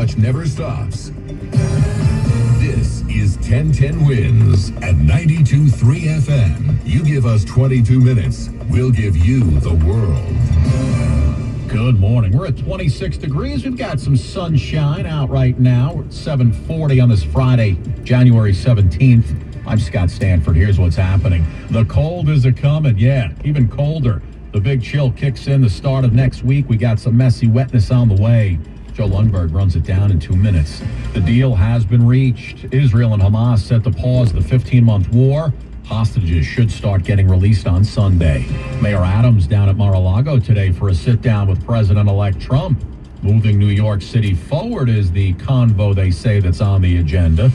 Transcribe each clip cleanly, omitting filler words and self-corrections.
Much never stops. This is 1010 Wins at 92.3 FM. You give us 22 minutes, we'll give you the world. Good morning. We're at 26 degrees. We've got some sunshine out right now. We're at 7:40 on this Friday, January 17th. I'm Scott Stanford. Here's what's happening. The cold is a-coming. Yeah, even colder. The big chill kicks in the start of next week. We got some messy wetness on the way. Joe Lundberg runs it down in 2 minutes. The deal has been reached. Israel and Hamas set to pause the 15-month war. Hostages should start getting released on Sunday. Mayor Adams down at Mar-a-Lago today for a sit-down with President-elect Trump. Moving New York City forward is the convo, they say, that's on the agenda.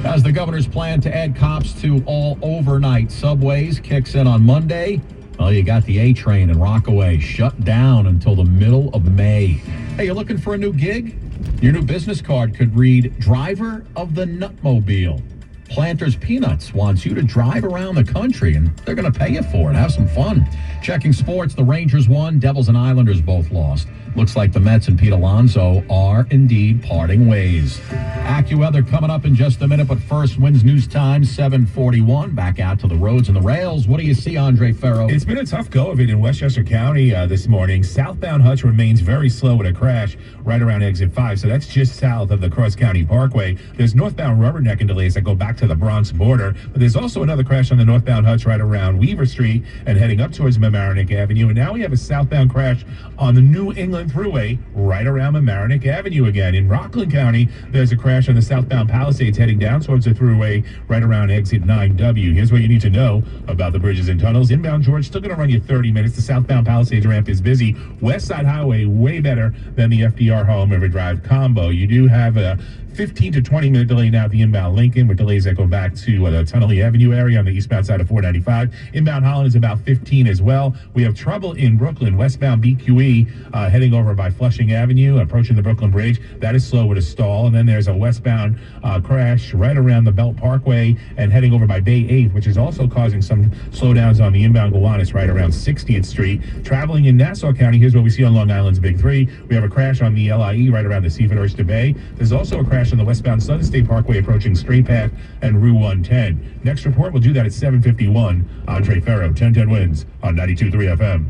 As the governor's plan to add cops to all overnight subways kicks in on Monday, well, you got the A train in Rockaway shut down until the middle of May. Hey, you looking for a new gig? Your new business card could read Driver of the Nutmobile. Planters Peanuts wants you to drive around the country, and they're going to pay you for it. Have some fun. Checking sports, the Rangers won, Devils and Islanders both lost. Looks like the Mets and Pete Alonso are indeed parting ways. AccuWeather coming up in just a minute, but first, Wins News Time, 7:41. Back out to the roads and the rails. What do you see, Andre Ferro? It's been a tough go of it in Westchester County this morning. Southbound Hutch remains very slow with a crash right around exit 5, so that's just south of the Cross County Parkway. There's northbound rubbernecking delays that go back to the Bronx border, but there's also another crash on the northbound Hutch right around Weaver Street and heading up towards Mamaroneck Avenue. And now we have a southbound crash on the New England Thruway right around Mamaroneck Avenue again. In Rockland County, there's a crash on the southbound Palisades heading down towards the Thruway right around exit 9W. Here's what you need to know about the bridges and tunnels. Inbound George still going to run you 30 minutes. The southbound Palisades ramp is busy. West Side Highway way better than the FDR Harlem River Drive combo. You do have a 15 to 20 minute delay now at the inbound Lincoln, with delays that go back to the Tunnelly Avenue area on the eastbound side of 495. Inbound Holland is about 15 as well. We have trouble in Brooklyn, westbound BQE heading over by Flushing Avenue, approaching the Brooklyn Bridge. That is slow with a stall. And then there's a westbound crash right around the Belt Parkway and heading over by Bay 8th, which is also causing some slowdowns on the inbound Gowanus right around 60th Street. Traveling in Nassau County, here's what we see on Long Island's Big 3. We have a crash on the LIE right around the Seaford Oyster Bay. There's also a crash on the westbound Southern State Parkway approaching Straight Path and Route 110. Next report, we'll do that at 7:51. Andre Ferro, 1010 Wins on 92.3 FM.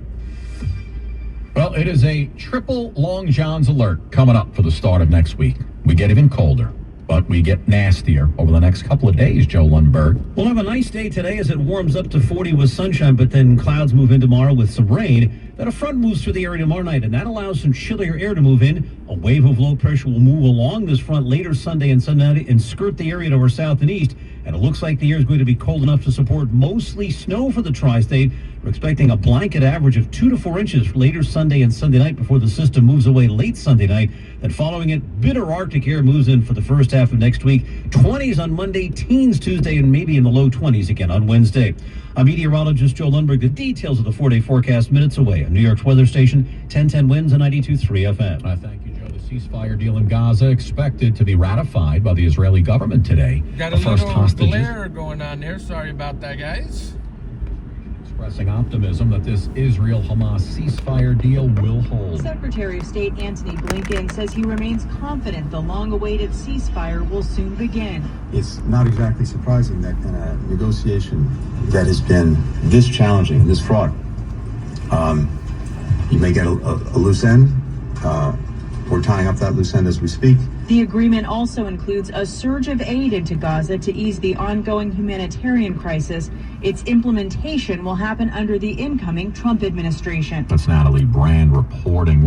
Well, it is a triple Long John's alert coming up for the start of next week. We get even colder, but we get nastier over the next couple of days, Joe Lundberg. We'll have a nice day today as it warms up to 40 with sunshine, but then clouds move in tomorrow with some rain. Then a front moves through the area tomorrow night, and that allows some chillier air to move in. A wave of low pressure will move along this front later Sunday and Sunday night and skirt the area to our south and east. And it looks like the air is going to be cold enough to support mostly snow for the tri-state. We're expecting a blanket average of 2 to 4 inches later Sunday and Sunday night before the system moves away late Sunday night. Then following it, bitter Arctic air moves in for the first half of next week. 20s on Monday, teens Tuesday, and maybe in the low 20s again on Wednesday. I'm meteorologist Joe Lundberg. The details of the 4-day forecast minutes away on New York's weather station, 1010 Wins on 92.3 FM. Thank you, Joe. The ceasefire deal in Gaza expected to be ratified by the Israeli government today. Got the a first little hostages glare going on there. Sorry about that, guys. expressing optimism that this Israel-Hamas ceasefire deal will hold. Secretary of State Antony Blinken says he remains confident the long-awaited ceasefire will soon begin. It's not exactly surprising that in a negotiation that has been this challenging, this fraught, you may get a loose end. We're tying up that loose end as we speak. The agreement also includes a surge of aid into Gaza to ease the ongoing humanitarian crisis. Its implementation will happen under the incoming Trump administration. That's Natalie Brand reporting.